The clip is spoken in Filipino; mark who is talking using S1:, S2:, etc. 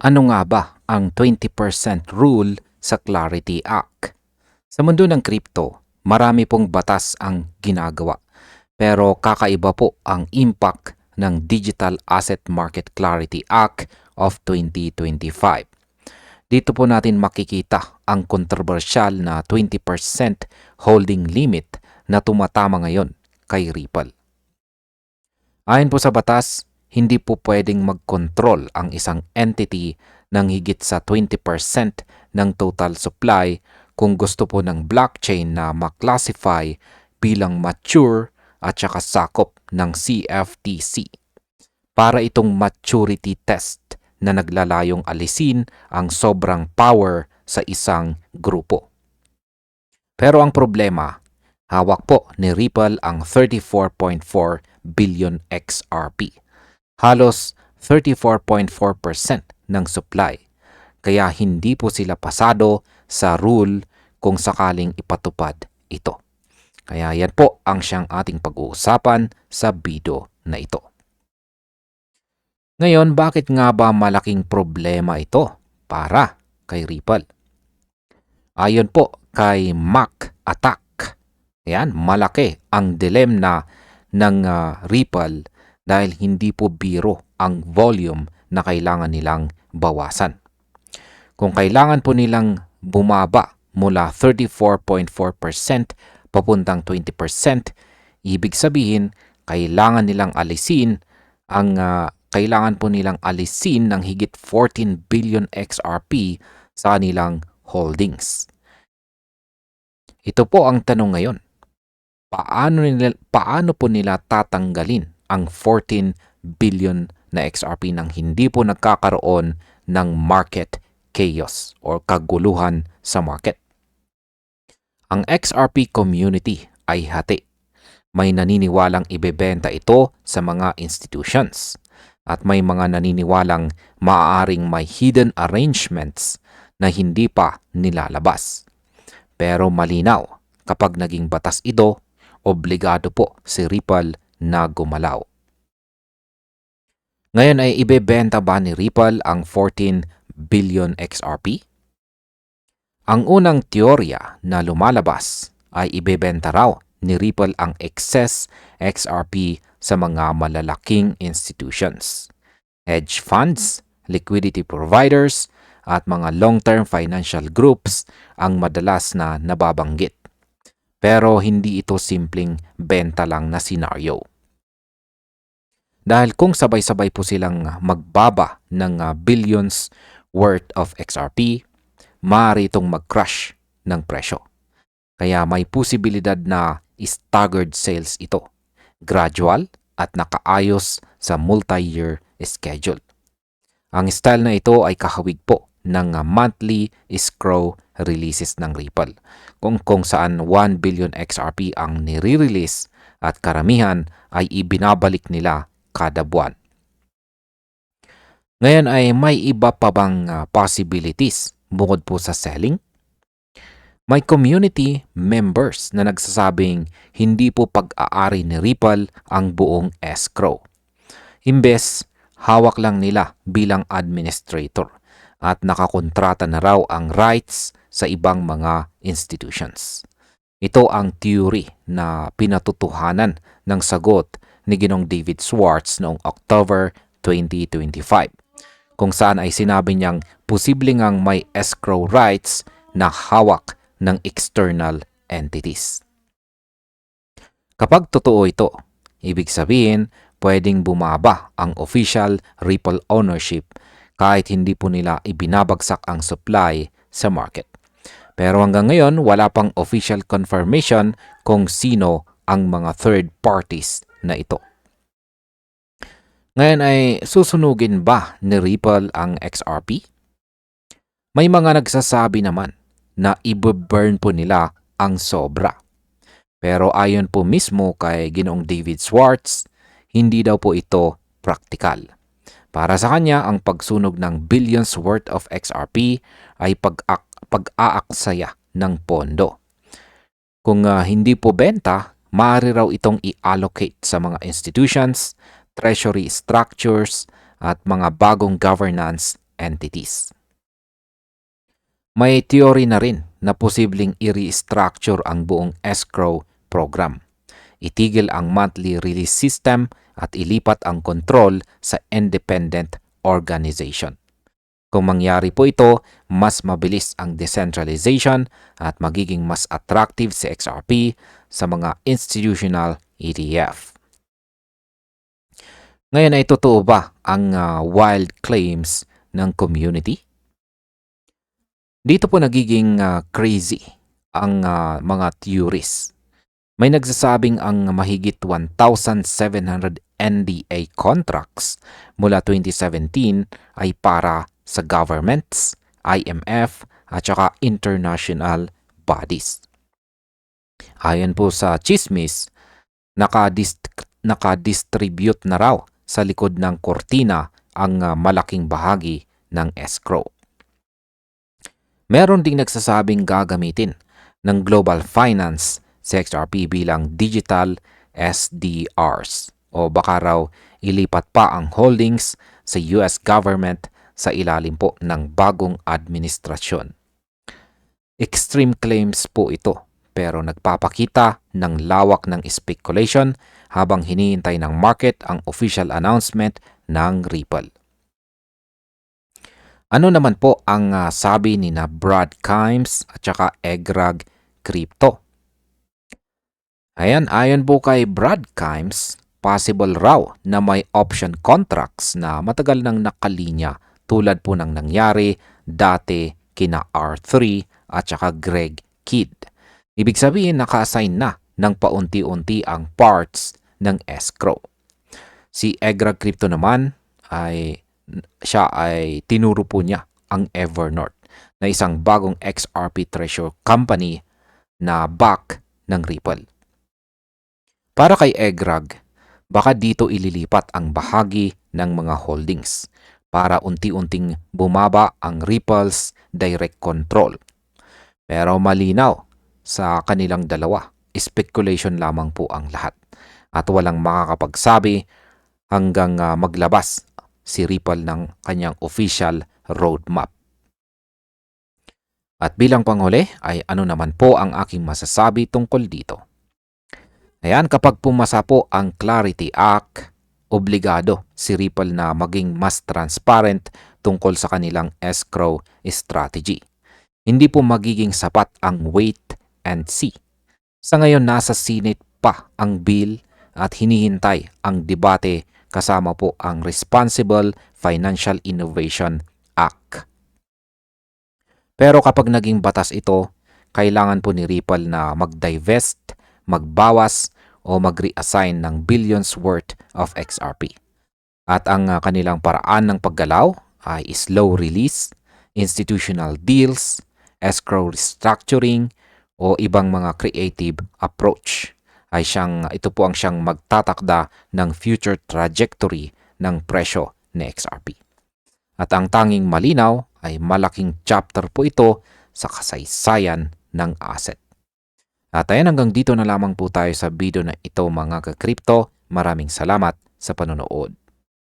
S1: Ano nga ba ang 20% rule sa Clarity Act? Sa mundo ng crypto, marami pong batas ang ginagawa. Pero kakaiba po ang impact ng Digital Asset Market Clarity Act of 2025. Dito po natin makikita ang kontrobersyal na 20% holding limit na tumatama ngayon kay Ripple. Ayon po sa batas, hindi po pwedeng mag-control ang isang entity ng higit sa 20% ng total supply kung gusto po ng blockchain na maklasify bilang mature at saka sakop ng CFTC. Para itong maturity test na naglalayong alisin ang sobrang power sa isang grupo. Pero ang problema, hawak po ni Ripple ang 34.4 billion XRP. Halos 34.4% ng supply. Kaya hindi po sila pasado sa rule kung sakaling ipatupad ito. Kaya yan po ang siyang ating pag-uusapan sa video na ito. Ngayon, bakit nga ba malaking problema ito para kay Ripple? Ayon po kay Mac Attack, yan, malaki ang dilemma ng Ripple dahil hindi po biro ang volume na kailangan nilang bawasan. Kung kailangan po nilang bumaba mula 34.4% papuntang 20%, ibig sabihin kailangan nilang alisin ng higit 14 billion XRP sa kanilang holdings. Ito po ang tanong ngayon. Paano po nila tatanggalin ang 14 billion na XRP nang hindi po nagkakaroon ng market chaos or kaguluhan sa market? Ang XRP community ay hati. May naniniwalang ibebenta ito sa mga institutions at may mga naniniwalang maaaring may hidden arrangements na hindi pa nilalabas. Pero malinaw, kapag naging batas ito, obligado po si Ripple na gumalaw. Ngayon ay ibebenta ba ni Ripple ang 14 billion XRP? Ang unang teorya na lumalabas ay ibebenta raw ni Ripple ang excess XRP sa mga malalaking institutions, hedge funds, liquidity providers, at mga long-term financial groups ang madalas na nababanggit. Pero hindi ito simpleng benta lang na senaryo. Dahil kung sabay-sabay po silang magbaba ng billions worth of XRP, maaari itong mag-crash ng presyo. Kaya may posibilidad na staggered sales ito, gradual at nakaayos sa multi-year schedule. Ang style na ito ay kahawig po ng monthly escrow releases ng Ripple, kung saan 1 billion XRP ang nire-release at karamihan ay ibinabalik nila kada buwan. Ngayon ay may iba pa bang possibilities bukod po sa selling? May community members na nagsasabing hindi po pag-aari ni Ripple ang buong escrow. Imbes, hawak lang nila bilang administrator at nakakontrata na raw ang rights sa ibang mga institutions. Ito ang theory na pinatutuhanan ng sagot ni Ginong David Schwartz noong October 2025, kung saan ay sinabi niyang posibleng ang may escrow rights na hawak ng external entities. Kapag totoo ito, ibig sabihin pwedeng bumaba ang official Ripple ownership kahit hindi po nila ibinabagsak ang supply sa market. Pero hanggang ngayon, wala pang official confirmation kung sino ang mga third parties na ito. Ngayon ay susunugin ba ni Ripple ang XRP? May mga nagsasabi naman na i-burn po nila ang sobra. Pero ayon po mismo kay Ginoong David Schwartz, hindi daw po ito praktikal. Para sa kanya, ang pagsunog ng billions worth of XRP ay pag-aaksaya ng pondo. Kung hindi po benta, maaari raw itong i-allocate sa mga institutions, treasury structures, at mga bagong governance entities. May theory na rin na posibleng i-restructure ang buong escrow program. Itigil ang monthly release system at ilipat ang control sa independent organization. Kung mangyari po ito, mas mabilis ang decentralization at magiging mas attractive si XRP sa mga institutional ETF. Ngayon ay totoo ba ang wild claims ng community? Dito po nagiging crazy ang mga theories. May nagsasabing ang mahigit 1,700 NDA contracts mula 2017 ay para sa governments, IMF at saka international bodies. Ayon po sa chismis, nakadistribute na raw sa likod ng kortina ang malaking bahagi ng escrow. Meron ding nagsasabing gagamitin ng global finance si XRP bilang digital SDRs o baka raw ilipat pa ang holdings sa US government sa ilalim po ng bagong administrasyon. Extreme claims po ito pero nagpapakita ng lawak ng speculation habang hinihintay ng market ang official announcement ng Ripple. Ano naman po ang sabi ni na Brad Kimes at saka Egrag Crypto? Ayon po kay Brad Kimes, possible raw na may option contracts na matagal nang nakalinya tulad po ng nangyari dati kina R3 at saka Greg Kidd. Ibig sabihin naka-assign na ng paunti-unti ang parts ng escrow. Si Egrag Crypto naman siya ay tinuro po niya ang Evernorth na isang bagong XRP treasury company na back ng Ripple. Para kay Egrag, baka dito ililipat ang bahagi ng mga holdings para unti-unting bumaba ang Ripple's direct control. Pero malinaw sa kanilang dalawa, speculation lamang po ang lahat at walang makakapagsabi hanggang maglabas si Ripple ng kanyang official roadmap. At bilang panghuli ay ano naman po ang aking masasabi tungkol dito. Ayan, kapag pumasa po ang Clarity Act, obligado si Ripple na maging mas transparent tungkol sa kanilang escrow strategy. Hindi po magiging sapat ang wait and see. Sa ngayon nasa Senate pa ang bill at hinihintay ang debate kasama po ang Responsible Financial Innovation Act. Pero kapag naging batas ito, kailangan po ni Ripple na mag-divest, magbawas o mag-reassign ng billions worth of XRP. At ang kanilang paraan ng paggalaw ay slow release, institutional deals, escrow restructuring o ibang mga creative approach. Ito po ang siyang magtatakda ng future trajectory ng presyo ni XRP. At ang tanging malinaw ay malaking chapter po ito sa kasaysayan ng asset. At ayan, hanggang dito na lamang po tayo sa video na ito mga ka-crypto. Maraming salamat sa panonood.